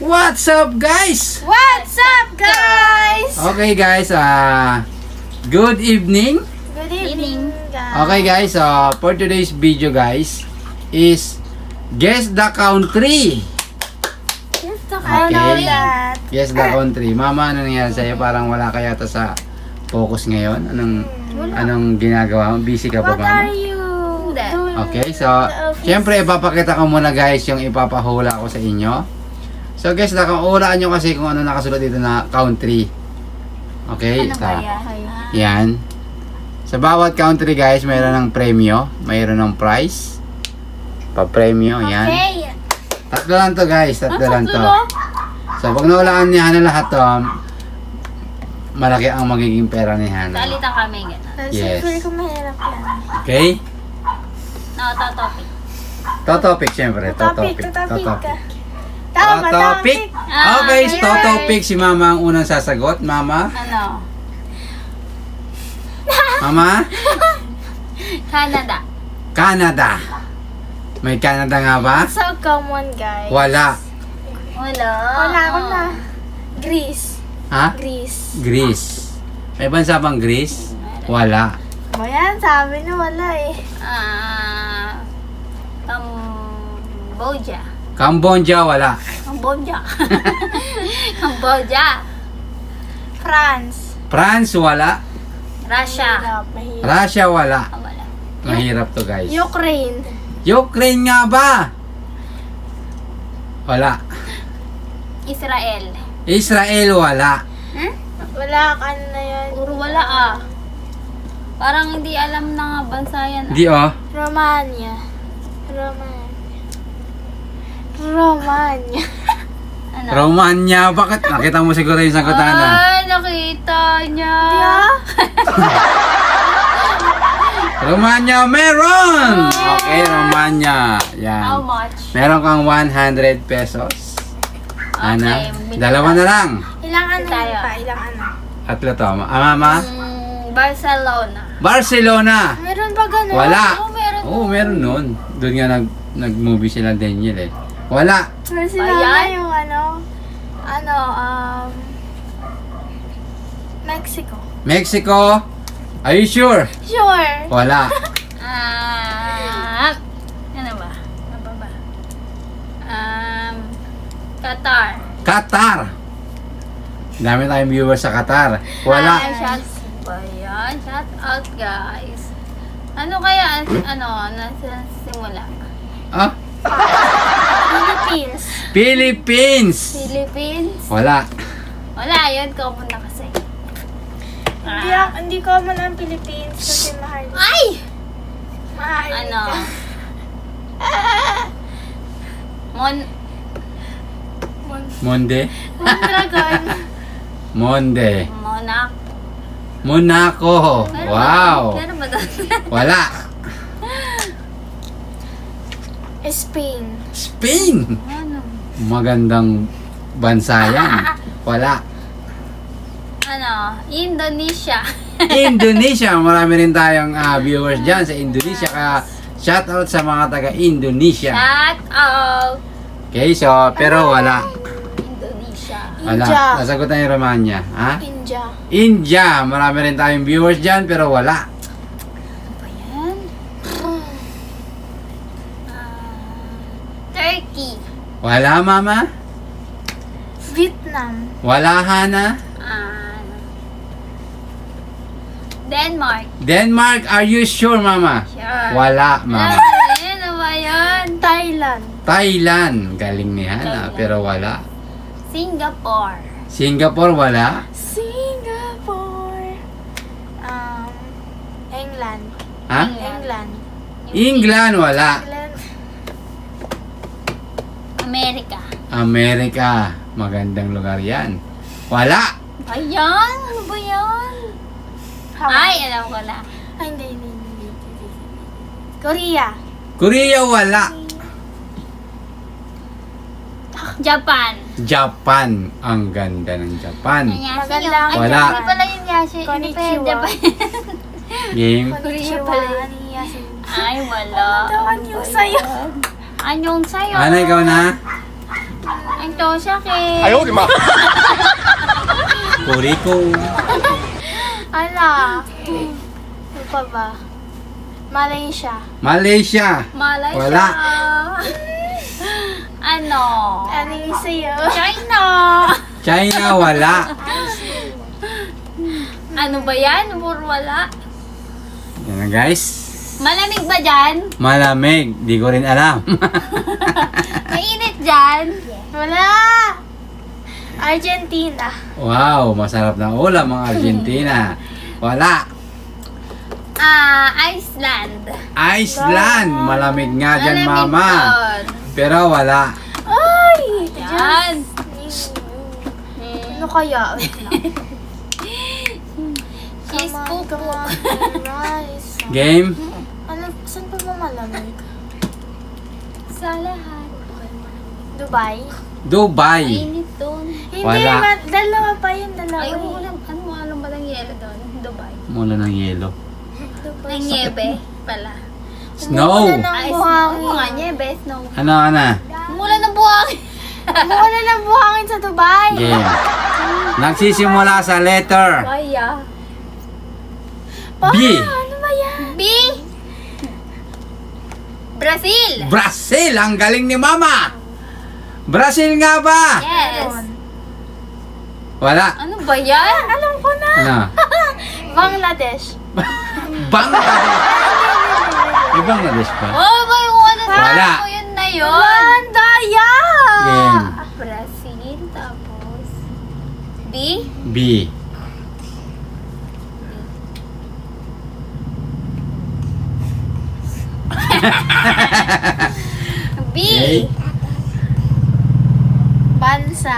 What's up guys? What's up guys? Okay guys, good evening. Good evening guys. Okay guys, for today's video guys is guess the country. Guess the country. Guess the country. Mama, ano nangyari sa'yo? Parang wala ka yata sa focus ngayon. Anong ginagawa mo? Busy ka ba, What Mama? are you doing? Okay, so syempre ipapakita ko muna guys yung ipapahula ko sa inyo. So guys, hulaan nyo kasi kung ano nakasulat dito na country. Okay? Ano ba Yan. Sa bawat country guys, mayroon ng premyo. Mayroon ng prize. Pa-premyo. Yan. Okay. Tatlo lang to guys. Tatlo lang to. So pag nahulaan ni Hana lahat to, malaki ang magiging pera ni Hana. Salita kami, gano'n. Yes. Siyempre kung mahirap yan. Okay? No, topic. To-topic syempre. To-topic. Topic. Okay, to-topic. Si Mama ang unang sasagot. Mama? Ano? Mama? Canada. Canada. May Canada nga ba? So common guys. Wala. Wala. Wala ko na. Greece. Ha? Greece. Greece. May bansa bang Greece? Wala. Ba yan? Sabi na wala eh. Cambodia. Cambodia, wala. Cambodia. Cambodia. France. France, wala. Russia. Mahirap. Russia, wala. Wala. Mahirap to guys. Ukraine. Ukraine nga ba? Wala. Israel. Israel, wala. Wala ka na yan. Puro wala Parang hindi alam na nga bansa yan. Di oh. Romania. Ano? Romania, bakit? Nakita mo siguro yung sagutan na. Ay, nakita niya. Romania, meron! Okay, Romania. Yan. How much? Meron kang 100 pesos. Ana? Okay, Dalawa na lang. Ilang ano Tayo. pa? Ilang ano? Tatlo to. Mama? Barcelona. Barcelona. Meron ba ganun? Wala. Meron. Oo, meron nun. Doon nga nag-movie sila Daniel eh. Wala. Meron sila Ayan. yung Mexico. Mexico. Are you sure? Sure. Wala. Ano ba? Ano ba? Qatar. Qatar. Dami tayong viewers sa Qatar. Wala. Shout ba yan? Shout out guys. Ano kaya? Nasa simula? Ah? Philippines. Philippines. Philippines? Wala. Wala, yun. Common na kasi. Hindi common ang Philippines kasi mahal. Ay! Mahal. Ano? Monde. Mondragon. Monde. Monaco. Monaco. Wow. Meron ba doon? Wala. Spain. Spain. Ano? Magandang bansa yan. Wala. Indonesia. Indonesia. Marami rin tayong viewers dyan sa Indonesia. Kaya shout out sa mga taga Indonesia. Shout out. Okay, so pero wala. Indonesia. Wala. India. Nasagutan yung Romania. Ha? India. India. Marami rin tayong viewers dyan pero wala. Ano ba yan? Turkey. Wala, Mama? Vietnam. Wala, Hana? Denmark. Denmark, are you sure, Mama? Sure. Wala, Mama. Ano ba yan? Thailand. Thailand. Galing ni Hana, pero wala. Singapore. Singapore, wala. Singapore. England. Ha? England. England, wala. England. America. Amerika. Magandang lugar yan. Wala. Ayan, ano ba yan? Ay, alam ko na. Ay, hindi. Korea. Korea, wala. Japan. Japan. Ang ganda ng Japan. Magandang Wala. Hindi pala yung Yashi. Hindi pa yung Konnichiwa. Japan. Game. Konnichiwa. Annyeonghaseyo. Ay, wala. Anyong sayo. Anyong sayo. Ano, ikaw na? Ito siya kay... Ayaw, di ma. Kuriko. Ala. Ano pa ba? Malaysia. Malaysia. Malaysia. Wala. Ano? Ano yung sayo? China. China, wala. Ano ba yan? Puro wala. Yan na guys. Malamig ba dyan? Malamig. Di ko rin alam. Mainit dyan? Wala. Argentina. Wow, masarap na ulam mga Argentina. Wala. Iceland. Iceland. Malamig nga dyan, Malamig mama. doon. Pero wala. Ay! Yan. Ano kaya? Wait lang. She's Come on, poop. come on, rise. Game? Ano, saan pa ba malamig? Sa lahat. Dubai? Dubai. Mainit doon. Hindi, Wala. dalawa pa yun, dalawa. Ay, eh. ulam. Ano ba ng yelo doon? Dubai. Mula ng yelo. Dubai. Ng niebe pala. Snow. Umuulan ng Ay, buhangin. oo nga, niebe, snow. Ano, ano? Mula ng buhangin. Umuulan ng buhangin sa Dubai. Game. Nagsisimula sa letter Kaya. B. Ano ba yan? B. Brazil. Brazil. Ang galing ni mama. Brazil nga ba? Yes. Wala. Ano ba yan? Alam ko na. Ano? Bangladesh. Bangladesh. May Bangladesh pa? Oh, ba yung ano sa Wala. ko yun na yun? Daya! Game. Brazil, tapos B. B. B. Okay. Bansa.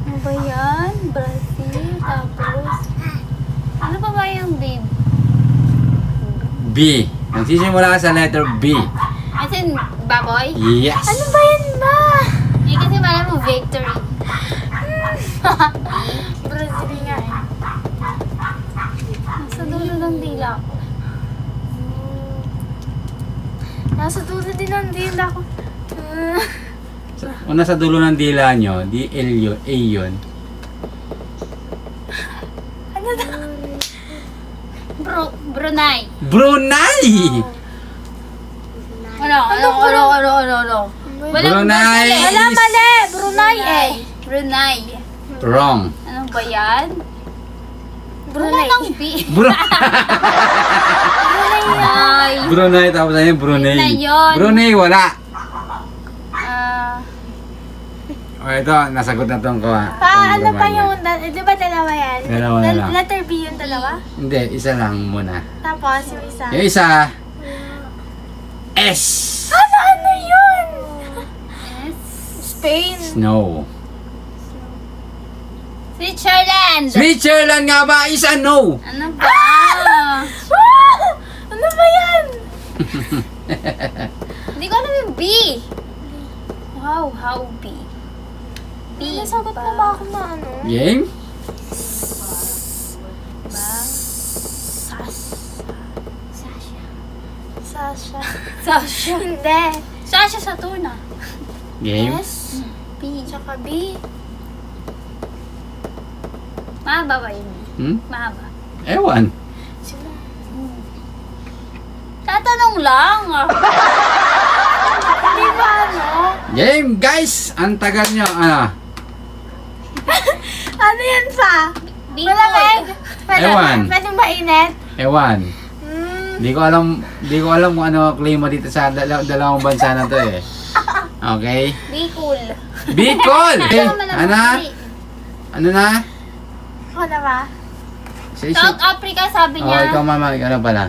Ano ba yan? Brazil, tapos ano pa ba yung B? B. Nagsisimula sa letter B. As in, baboy? Yes. Ano ba yan ba? Eh, kasi parang mo victory. Brazil nga eh. Nasa dulo ng dila ko. Nasa dulo din ang dila ko. Kung nasa dulo ng dila nyo, di L yun, A yun. Ano na? Brunei. Brunei! Ano? Brunei Wala is mali! Brunei eh. Brunei. wrong. Ano ba yan? Brunei. Wala lang B. Brunei. Brunei, tapos na yun, Brunei. Yun na yun. Brunei, wala. Ah, O ito, nasagot na tong ko ha. Pa, Itong ano pa Romania. yung, di ba dalawa yan? Dalawa na lang. Letter B yung dalawa? Hindi, isa lang muna. Tapos yung isa. Yung isa, S. Ano yun? yes. Spain. Snow. Switzerland. Switzerland nga ba? Isa no. Ano ba? Ah! Ano ba yan? Hindi ko alam yung B. Wow, how B? B. Nasagot na ba ako na ano? Game? Sasha. Sasha. Hindi. Sasha Saturna. Game? S. B. Tsaka B. Mahaba ba yun? Hmm? Mahaba. Ewan. Sino? Tatanong lang. Hindi ba ano? Game, guys! Ang tagal nyo. Ano? Ano yan pa? B. Malamig? Ewan. Pwede mainit? Ewan. Hmm. Di ko alam kung ano klima dito sa dalawang bansa na to eh. Okay? B cool. Bicol! Eh, ano? Ano na? Ako na ba? Si South Africa sabi Oh, niya. ikaw mama, ikaw na pala.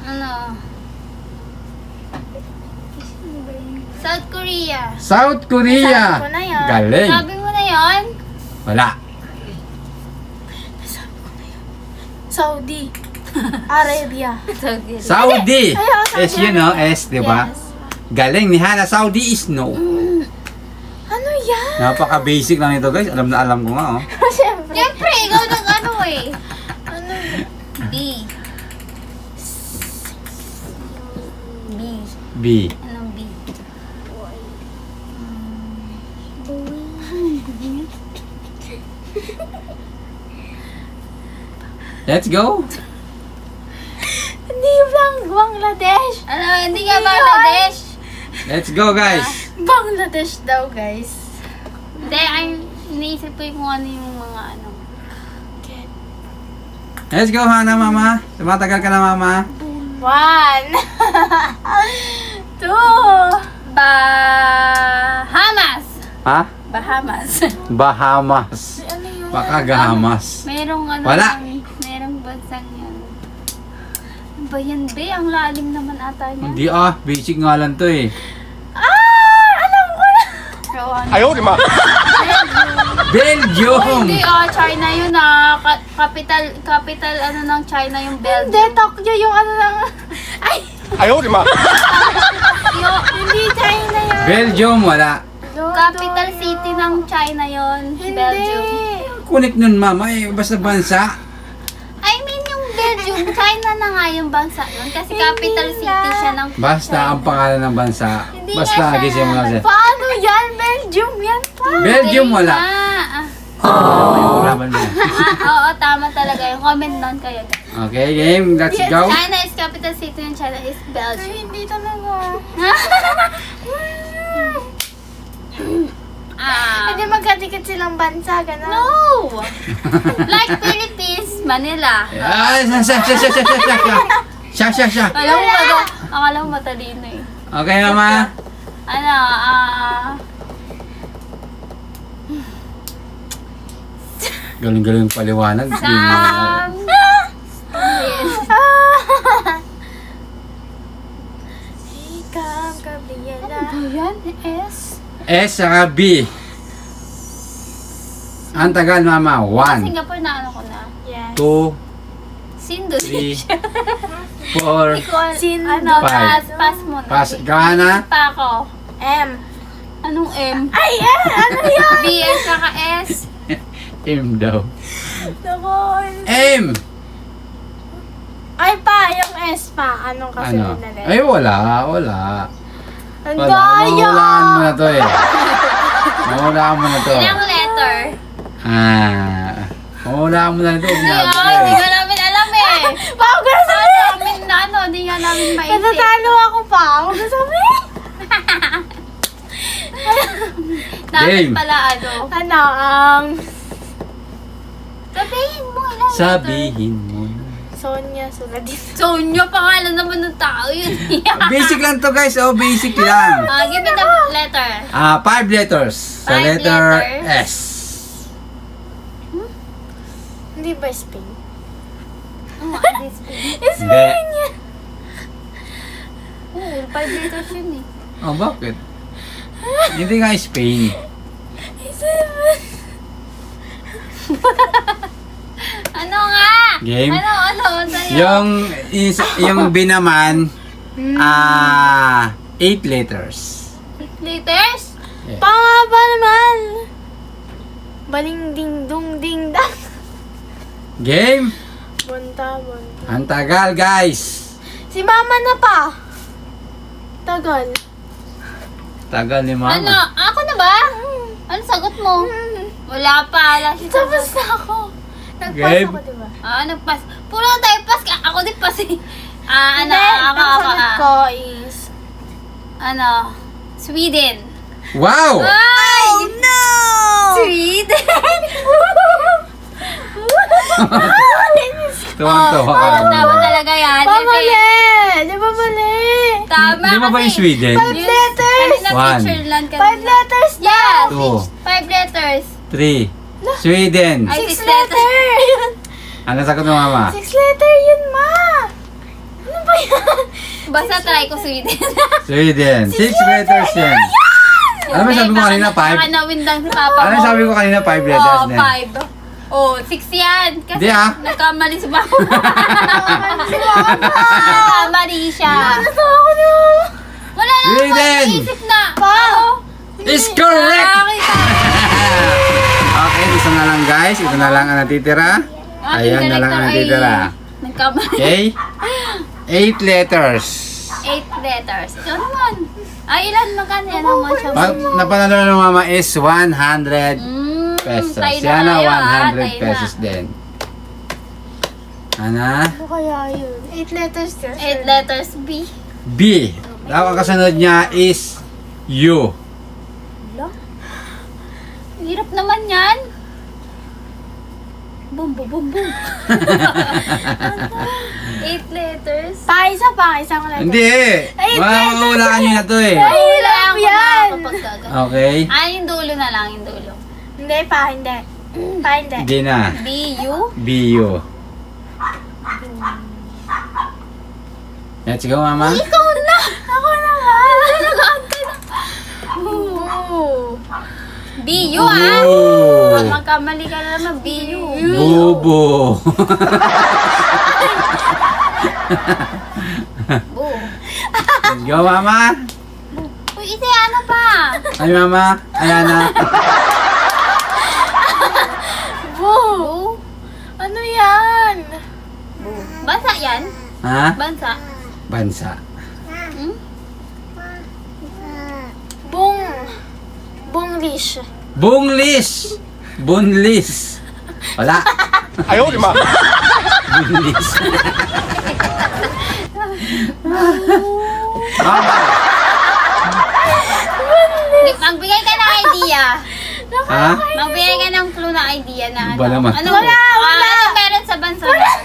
Ano? South Korea. South Korea! Sabi ko na yan. Galing! Sabi mo na yon? Wala. Saudi. Arabia. Saudi. Saudi! Ayaw, Saudi S yun, no? S, di ba? Yes. Galing ni Hana. Saudi is no. Ano yan? Napaka-basic lang ito, guys. Alam na alam ko nga, oh. Siyempre. Siyempre, ikaw ng ano eh. Ano? B. B. Anong B? Let's go. Hindi lang Bangladesh. Ano, hindi nga Bangladesh? Let's go, guys. Bangladesh daw, guys. Hindi, ay, iniisip ko yung kung ano yung mga ano. Let's go, Hana, mama. Tumatagal ka na, mama. 1 2 Bahamas! Ha? Bahamas. Bahamas. Ano yun? Baka gahamas. Mayroong ano. Wala. Mayroong bansang yan. Ano ba yan, be? Ang lalim naman ata niya. Hindi basic nga lang to eh. Alam ko na. Ayaw, di ma. Belgium! Hindi, China yun capital ano ng China yung Hindi, Belgium. Tokyo yung ano lang. Ay! Ayaw, di ma. Hindi China yan. Belgium, wala. Capital city ng China yun, Hindi. Belgium. Kunik nun, mama. Basta bansa. I mean yung Belgium, China na nga yung bansa yun kasi capital Hindi city nga. siya ng Basta ang pangalan ng bansa. Hindi Basta nga siya. gising mo lang siya. Paano yan? Belgium yan pa. Belgium, Hindi wala. nga. Laban mo. Oo, tama talaga yung comment nun kayo. Okay, game. Let's Yes, go. China is capital city ng China is Ay, Belgium. hindi talaga. Hindi magkadikit silang bansa, gano'n. No! Like Philippines, Manila. Ay, siya. Akala mo matalino eh. Okay, mama. Ano, Galing-galing paliwanag. Ikaw, Gabriela. Yan, S. S saka B. Ang tagal, mama. 1, Singapore na ano ko na. Yes. 2, Indonesia. 3, 4. Sin- Ano, Five. pass mo na. Pass. Ikaw, Hana? Pa ako. M. Anong M? Ay, ano yan? B, S, saka S. M daw. Nakon. M! Ay pa, yung S pa. Anong kasunod Ano? na rin? Ay, wala. Ang Wala. daya! Mahulaan mo na to eh. Mahulaan mo na to. Ilang letter? Mahulaan mo na to. Hindi, Sinabi ko hindi eh. ko namin alam eh. Bago ko na sabihin! Hindi nga namin maisip. Natatalo ako pa. Ako na sabihin. Dapat Game. pala ano. Ano, Sabihin mo ilang letter. Sabihin mo na. Sonia, suladin. Sonya, pangalan naman ng tao yun. Basic lang to guys. Oh, basic lang. Give me the letter. 5 letters. Sa Five letter letters. S. Hindi ba Spain? Ano ang this thing? Hindi. Oo, 5 letters yun eh. Oh, bakit? Hindi nga Spain. Ano nga? Game? Ano? Sa'yo? Yung B naman, 8 letters. Letters? Yeah. Pangaba naman! Baling ding dong ding dang. Game? Bunta. Ang tagal guys. Si mama na pa. Tagal. Tagal ni mama. Ano? Ako na ba? Ano sagot mo? Wala pa. Wala siya Tapos sagot. na ako. Nagpas Gabe? ako, diba? Nagpas. Puro tayo pas. Ako din pas eh. Ano? Hindi, Ako. ang sagot ko is... Ano? Sweden. Wow! Ay! Oh, no! Sweden! Tuwang-tuwa ka. Tama talaga yan. Pamali! Di ba mali? Tama Di ba ba yung kasi. Sweden? 5 letters! Kanina One. picture lang 5 letters na! Yes! 2, 5 letters. 3. Sweden. Ay, 6 six letters! Ano sagot mo mama? 6 letter yun, ma! Ano ba yan? Basta try ko Sweden. Sweden. 6 letters yan. Ano ba sabi mo kanina? 5? Baka nawin lang si Papa Ano mo. sabi ko kanina? 5 letters na yan. 5. Oh, 6 yan. Kasi Di, nagkamali si Papa. Nagkamali siya. Ano ako na? Wala na ako Sweden. naisip na. Pa! Is correct! Ah, Okay, isa na lang guys. Ito na lang ang natitira. Ayan na lang ang natitira. Nagkamali. Okay? 8 letters. 8 letters. Ikaw naman. Ay, ilan magkano yan? How much? Napanalo ng mama is 100 pesos. tayo na Yana, tayo, 100 tayo na. pesos din. Ana? Ano kaya yun? 8 letters yun. 8 letters B. B. Dapat kasunod niya is U. Hirap naman yan. Boom, boom, boom, boom. 8 letters. Isang letter. Hindi. Makakulaan niyo na to eh. Ay, hirap yan. Okay. Yung dulo na lang, yung dulo. Hindi. Hindi na. B-U. B-U. Let's go, mama. Ikaw na! Ako na nga! Nag-aantay na. B-U ah! Boo. Pag magkamali ka na naman, B-U. Bubo. Boo. Let's go, mama. Uy, ito ano pa? Ay, mama. Ayan na. Boo. Ano yan? Bansa yan? Ha? Bansa. Bansa. Hmm? Bunglish. Bunglis. Bunlis. Wala. Ayaw, di ma. Bunlis. Mama. Magbigay ka ng idea. Ha? Magbigay ka ng clue na idea na ano. Ba naman? Wala. Anong meron sa bansa na yan?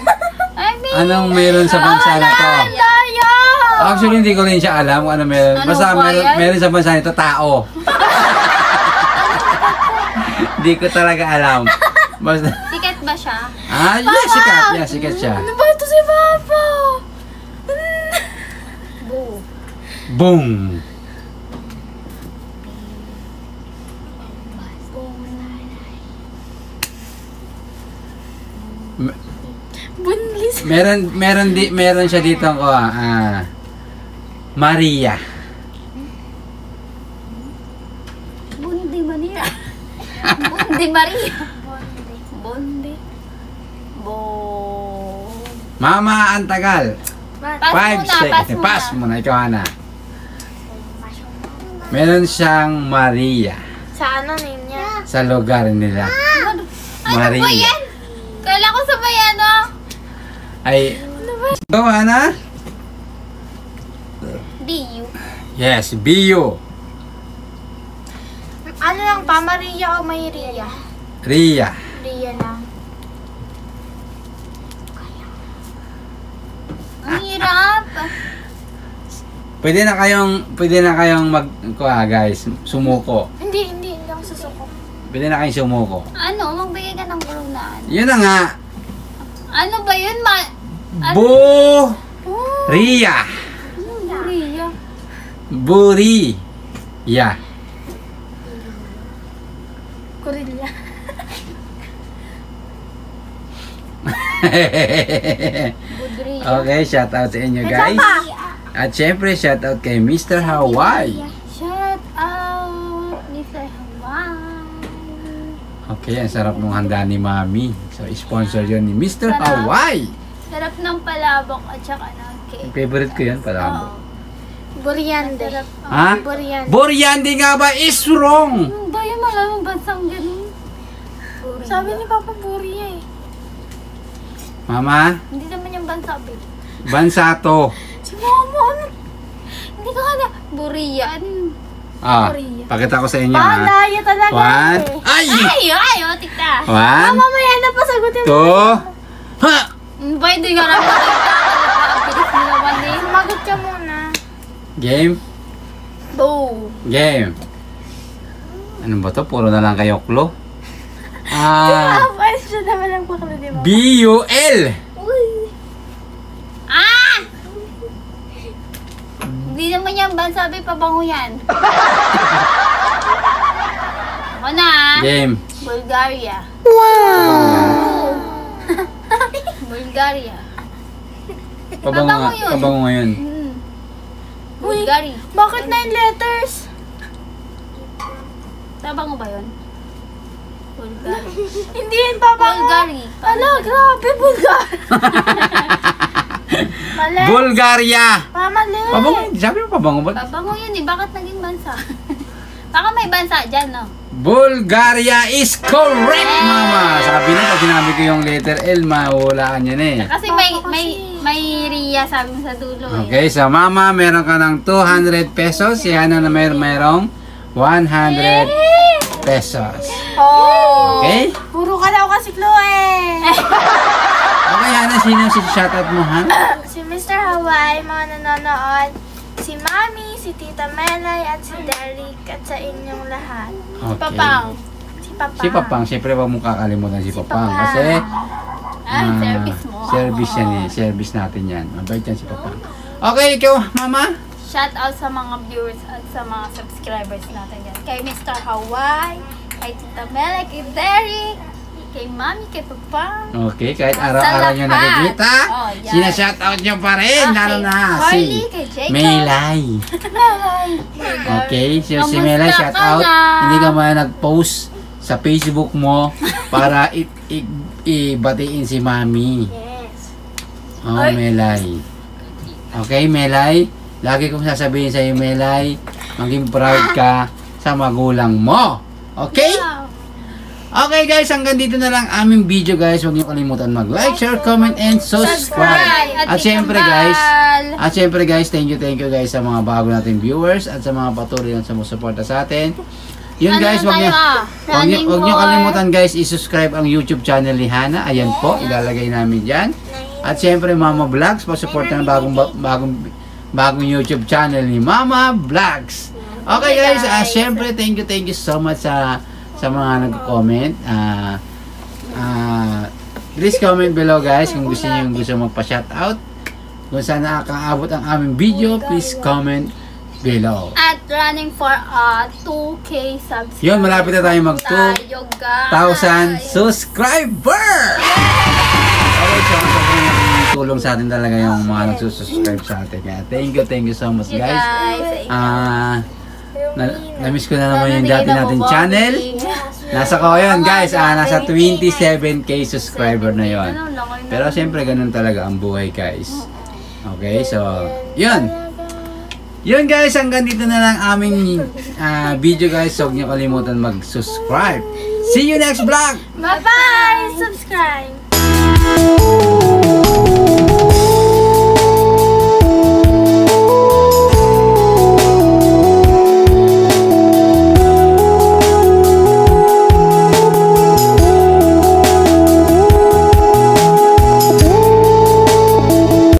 I mean, Anong meron sa bansa na to? Daya! Actually, hindi ko rin siya alam kung ano meron. Ano Basta ba yan? meron sa bansa nito tao. Hindi ko talaga alam. Basta, sikat ba siya? yeah, sikat. Yeah, sikat siya. Ano ba ito si Papa? Boo. Boom. Bunlis. Meron siya dito ko Maria. Bundi Maria. Bundi Maria. Bundi. Bo. Mama, ang tagal. Pass muna, pass muna. Pass muna. Ikaw, Ana. Meron siyang Maria Sa ano name niya? sa lugar nila. Ano ba Maria. yan? Kala ko sabay ano? Ay, go, Ana? B-U. Yes, B-U. Ano lang pa? Maria o Mayria? Ria. Ria lang. Ang hirap. Pwede na kayong guys, sumuko. Hindi ako susuko. Pwede na kayong sumuko. Ano? Magbigay ka ng clue na ano? Yun na nga. Ano ba yun? Bu Ria. Maria. Buri. Yeah. Gorilla. Budri. Okay, shout out sa inyo guys. At syempre, shout out kay Mr. Hawaii. Shout out, Mr. Hawaii. Okay, ang sarap ng handa ni Mami. So, sponsor yun ni Mr. Hawaii. Sarap ng palabok at saka ng cake. Favorite ko yan, palabok. Buriande. Sarap. Ha? Buriande. Boryandi nga ba is wrong? Ano ba yung malamang bansang ganun? Sabi ni Papa Buria eh. Mama, Hindi naman yung bansa, babe. bansa to. Si Mama, ano? Hindi ka na. Burian. Pakita ko sa inyo ha. Palaya talaga One. eh. Ay! Ay, o, tikta. One. Mamaya na pa sagutin mo. Two. Ha! Ba, hindi ka na makita. Ang bilis mo naman eh. Sumagot ka muna. Game. Boo. Game. Ano ba to? Puro na lang kayo klo. Siya naman ang pakla, di ba? B-U-L. Ah! Hindi naman yan bansa, babe. Pabango yan. Ako na. Game. Bulgaria. Bulgaria. Pabango yun. Pabango ngayon. Bulgaria. Bakit 9 letters? Pabango ba yun? Bulgaria. Hindi yun, Papa. Bulgaria. Ala, grabe, Bulgar. Mali. Bulgaria. Mali. Pabango, sabi mo pabango ba? Pabango yun eh. Bakit naging bansa? Baka may bansa dyan, no? Bulgaria is correct, mama. Sabi na, pag sinabi ko yung letter L, mahulaan yan eh. Kasi may Ria sabi mo sa dulo eh. Okay, so mama, meron ka ng 200 pesos. Si Hana na mayroong 100 pesos. Oh. Okay? Puro ka daw kasi, Chloe. Okay, Hana, sino si shoutout mo, ha? Si Mr. Hawaii, mga nanonood. Si Mami, si Tita Melay, at si Derek, at sa inyong lahat. Okay. Papang. Si Papa. Si Papang, siyempre wag mong kakalimutan si Papang. Papa. Kasi, Service mo. service yan eh. Service natin yan. Mabait yan si Papang. Okay, ikaw, mama? Shout out sa mga viewers at sa mga subscribers natin yan. Kay Mr. Hawaii, kay Tita Mela, kay Derek, kay Mami, kay Papa. Okay, kahit Sa araw-araw nyo lahat. nakikita, Oh, yan. sinashoutout nyo pa rin. Okay. Lalo na Harley, si kay Jacob. Maylay. Okay, so si Maylay, Kamusta shoutout. ka na? Hindi ka man nag-post sa Facebook mo para ibatiin si Mami. Yes. Oh, Ay. Melay. Okay, Melay. Lagi kong sasabihin sa iyo, Melay, maging proud ka sa magulang mo. Okay? Wow. Okay guys, hanggang dito na lang aming video guys. Huwag niyo kalimutan mag-like, share, comment, and subscribe. At syempre guys, thank you guys sa mga bago nating viewers at sa mga patuloy na sumusuporta sa atin. Yun guys, Ano wag niyo kalimutan guys, i-subscribe ang YouTube channel ni Hana. Ayan po, ilalagay namin diyan. At syempre Mama Vlogs, pa-support ng bagong YouTube channel ni Mama Vlogs. Okay guys, syempre thank you so much sa mga nag-comment. Please comment below guys kung gusto niyo magpa-shoutout. Kung saan nakakaabot ang aming video, please comment below. At running for 2K subscribers. Yun, malapit na tayo mag Tayo, 2,000 guys. subscribers! Okay, so sobrang tulong sa atin talaga yung mga nagsusubscribe sa atin. Kaya thank you so much You guys. Na-miss ko na naman yung dati natin channel. Nasa ko yun guys, nasa 27k subscriber na yon. Pero siyempre ganun talaga ang buhay guys. Okay, so yun. Yun guys, hanggang dito na lang aming video guys. Huwag niyo kalimutan mag-subscribe. See you next vlog! Bye-bye! Subscribe!